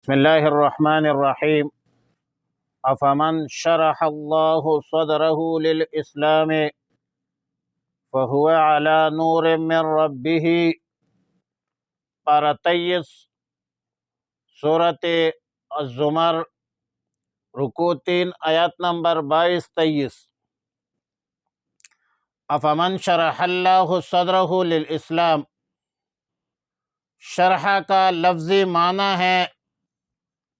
بسم الله الرحمن الرحيم. أفمن شرح الله صدره للإسلام فهو على نور من ربه. پارہ 23 سورۃ الزمر، رکوع 3، آیات نمبر 22-23۔ افمن شرح اللہ صدرہ للاسلام، شرح کا لفظی معنی ہے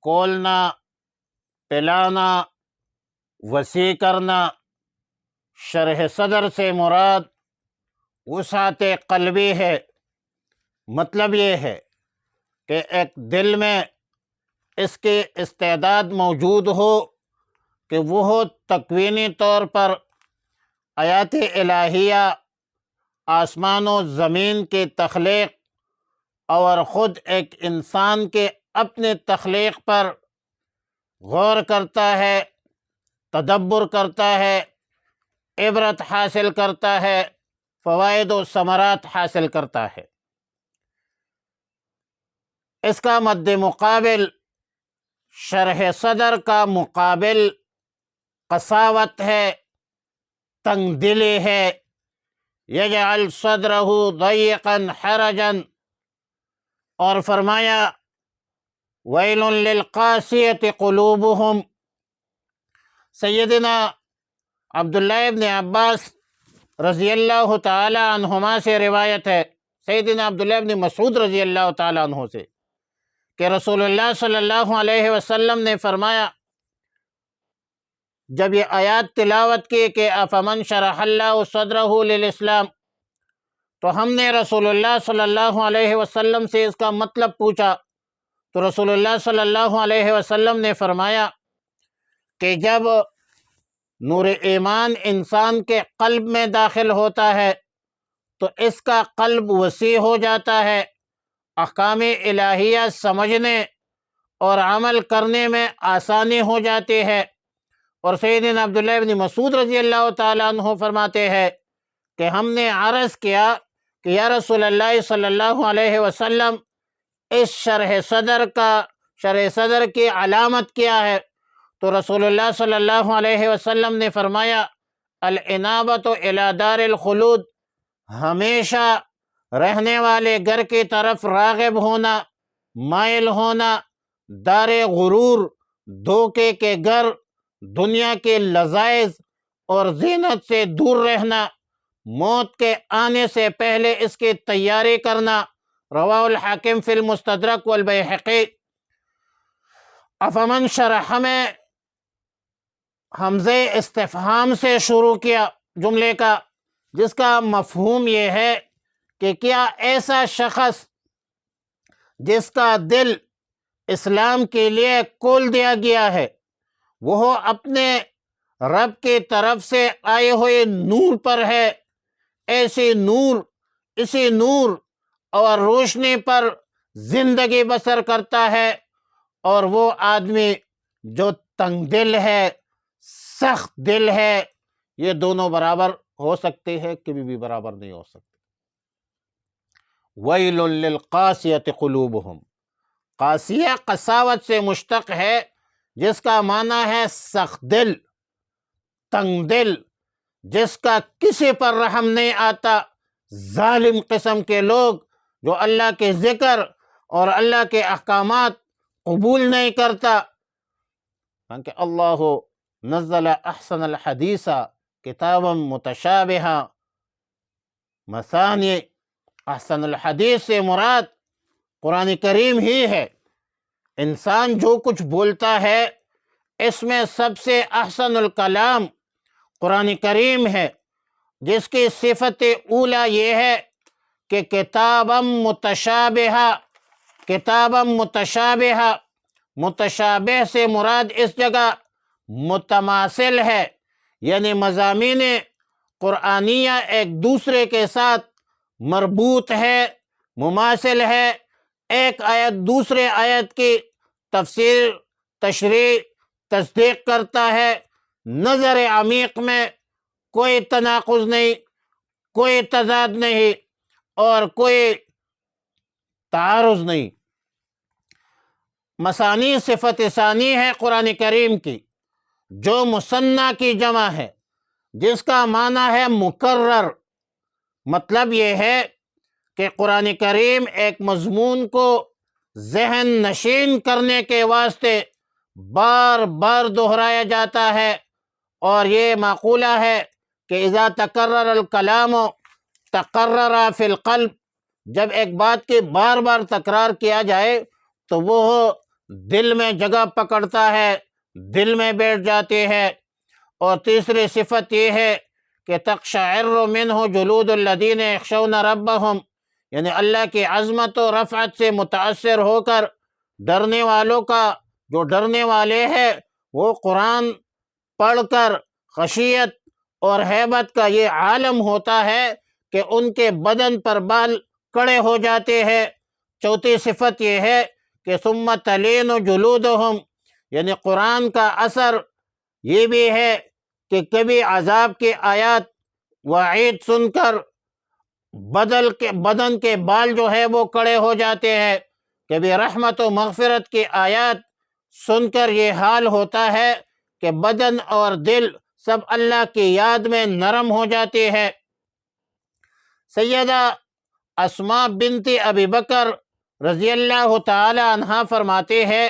کھولنا، پھیلانا، وسیع کرنا۔ شرح صدر سے مراد وسعت قلبی ہے۔ مطلب یہ ہے کہ ایک دل میں اس کی استعداد موجود ہو کہ وہ تکوینی طور پر آیات الہیہ، آسمان و زمین کی تخلیق اور خود ایک انسان کے اپنے تخلیق پر غور کرتا ہے، تدبر کرتا ہے، عبرت حاصل کرتا ہے، فوائد و ثمرات حاصل کرتا ہے۔ اس کا مد مقابل شرح صدر کا مقابل قساوت ہے، تنگ دلی ہے۔ یجعل صدرہ ضیقا حرجا، اور فرمایا ویل للقاسیۃ قلوبہم۔ سیدنا عبداللہ ابن عباس رضی اللہ تعالی عنہما سے روایت ہے، سیدنا عبداللہ ابن مسعود رضی اللہ تعالی عنہ سے، کہ رسول اللہ صلی اللہ علیہ وسلم نے فرمایا جب یہ آیات تلاوت کی کہ افمن شرح اللہ صدرہ للاسلام، تو ہم نے رسول اللہ صلی اللہ علیہ وسلم سے اس کا مطلب پوچھا، تو رسول اللہ صلی اللہ علیہ وسلم نے فرمایا کہ جب نور ایمان انسان کے قلب میں داخل ہوتا ہے تو اس کا قلب وسیع ہو جاتا ہے، احکام الہیہ سمجھنے اور عمل کرنے میں آسانی ہو جاتی ہے۔ اور سیدنا عبداللہ ابن مسعود رضی اللہ تعالیٰ عنہ فرماتے ہیں کہ ہم نے عرض کیا کہ یا رسول اللہ صلی اللہ علیہ وسلم، اس شرح صدر کی علامت کیا ہے؟ تو رسول اللہ صلی اللہ علیہ وسلم نے فرمایا الانابۃ الی دار الخلود، ہمیشہ رہنے والے گھر کی طرف راغب ہونا، مائل ہونا، دار غرور، دھوکے کے گھر، دنیا کے لذائذ اور زینت سے دور رہنا، موت کے آنے سے پہلے اس کی تیاری کرنا۔ رواہ الحاکم فی المستدرک والبیہقی۔ افمن شرح میں حمزہ استفہام سے شروع کیا جملے کا، جس کا مفہوم یہ ہے کہ کیا ایسا شخص جس کا دل اسلام کے لیے کھول دیا گیا ہے، وہ اپنے رب کی طرف سے آئے ہوئے نور پر ہے، اسی نور اور روشنی پر زندگی بسر کرتا ہے، اور وہ آدمی جو تنگ دل ہے، سخت دل ہے، یہ دونوں برابر ہو سکتے ہیں، کبھی بھی برابر نہیں ہو سکتے۔ ویل للقاسیۃ قلوبہم، قاسیہ قساوت سے مشتق ہے، جس کا معنی ہے سخت دل، تنگ دل، جس کا کسی پر رحم نہیں آتا۔ ظالم قسم کے لوگ جو اللہ کے ذکر اور اللہ کے احکامات قبول نہیں کرتا، کیونکہ اللہ نزل احسن الحدیث کتابا متشابہا مثانی، احسن الحدیث سے مراد قرآن کریم ہی ہے۔ انسان جو کچھ بولتا ہے اس میں سب سے احسن الکلام قرآن کریم ہے، جس کی صفت اولیٰ یہ ہے کہ کتابا متشابہا، متشابہ سے مراد اس جگہ متماثل ہے، یعنی مضامین قرآنیہ ایک دوسرے کے ساتھ مربوط ہے، مماثل ہے، ایک آیت دوسرے آیت کی تفسیر، تشریح، تصدیق کرتا ہے۔ نظر عمیق میں کوئی تناقض نہیں، کوئی تضاد نہیں اور کوئی تعارض نہیں۔ مثانی صفت ثانی ہے قرآن کریم کی، جو مثنیٰ کی جمع ہے، جس کا معنی ہے مکرر۔ مطلب یہ ہے کہ قرآن کریم ایک مضمون کو ذہن نشین کرنے کے واسطے بار بار دہرایا جاتا ہے، اور یہ مقولہ ہے کہ اذا تکرر الکلام تقرر فی القلب، جب ایک بات کی بار بار تکرار کیا جائے تو وہ دل میں جگہ پکڑتا ہے، دل میں بیٹھ جاتی ہے۔ اور تیسری صفت یہ ہے کہ تقشعر منہ جلود الذین یخشون ربہم، یعنی اللہ کی عظمت و رفعت سے متاثر ہو کر ڈرنے والوں کا، جو ڈرنے والے ہیں، وہ قرآن پڑھ کر خشیت اور ہیبت کا یہ عالم ہوتا ہے کہ ان کے بدن پر بال کڑے ہو جاتے ہیں۔ چوتھی صفت یہ ہے کہ ثم تلین جلودہم، یعنی قرآن کا اثر یہ بھی ہے کہ کبھی عذاب کی آیات وعید سن کر بدن کے بال جو ہے وہ کڑے ہو جاتے ہیں، کبھی رحمت و مغفرت کی آیات سن کر یہ حال ہوتا ہے کہ بدن اور دل سب اللہ کی یاد میں نرم ہو جاتے ہیں۔ سیدہ اسماء بنت ابی بکر رضی اللہ تعالی عنہا فرماتے ہیں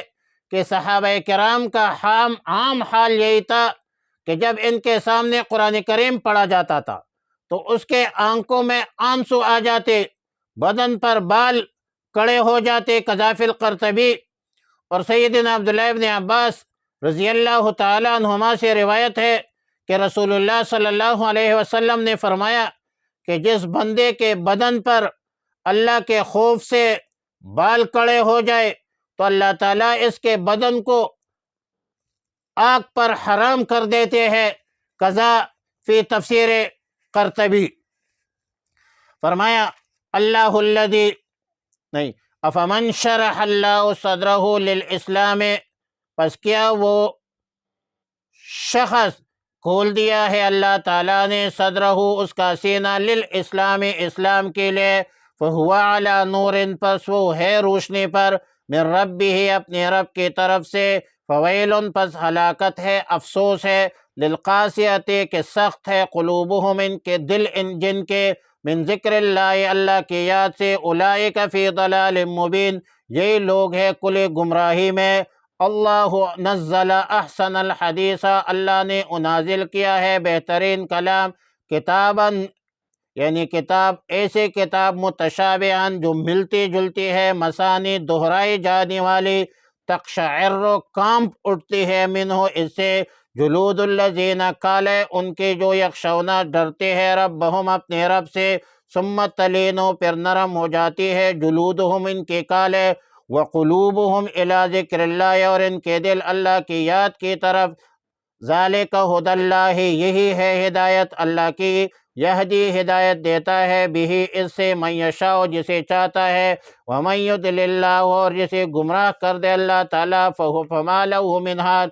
کہ صحابہ کرام کا عام حال یہی تھا کہ جب ان کے سامنے قرآن کریم پڑھا جاتا تھا تو اس کے آنکھوں میں آنسو آ جاتے، بدن پر بال کڑے ہو جاتے کذافی القرطبی۔ اور سیدنا عبداللہ ابن عباس رضی اللہ تعالی عنہما سے روایت ہے کہ رسول اللہ صلی اللہ علیہ وسلم نے فرمایا کہ جس بندے کے بدن پر اللہ کے خوف سے بال کڑے ہو جائے تو اللہ تعالیٰ اس کے بدن کو آگ پر حرام کر دیتے ہیں، قضا فی تفسیر قرطبی۔ فرمایا اللہ الذی نہیں افمن شرح اللہ صدرہ للاسلام، پس کیا وہ شخص کھول دیا ہے اللہ تعالیٰ نے صدرہ اس کا سینہ للاسلام، اسلام کے لیے، فہو علی نور، پس وہ ہے روشنی پر، من ربہ اپنے رب کی طرف سے، فویل پس ہلاکت ہے، افسوس ہے، للقاسیۃ کہ سخت ہے، قلوبہم ان کے دل، ان جن کے، من ذکر اللہ اللہ کی یاد سے، اولئک فی ضلال مبین، یہی لوگ ہیں کل گمراہی میں۔ اللہ نزل احسن الحدیث، اللہ نے نازل کیا ہے بہترین کلام، کتاباً یعنی کتاب، ایسے کتاب متشابہاً جو ملتی جلتی ہے، مثانی دہرائی جانے والی، تقشعر کانپ اٹھتی ہے، منہ اس سے، جلود الذین کالے ان کے جو یخشونا ڈرتے ہیں، ربہم اپنے رب سے، ثم تلین پھر نرم ہو جاتی ہے، جلودہم ان کے کالے، وقلوبہم الی ذکر اللہ اور ان کے دل اللہ کی یاد کی طرف، ذالک ھدی اللہ یہی ہے ہدایت اللہ کی، یہدی ہدایت دیتا ہے، بہ اس سے، من یشاء جسے چاہتا ہے، ومن یضلل اللہ اور جسے گمراہ کر دے اللہ تعالیٰ، فما لہ من ہاد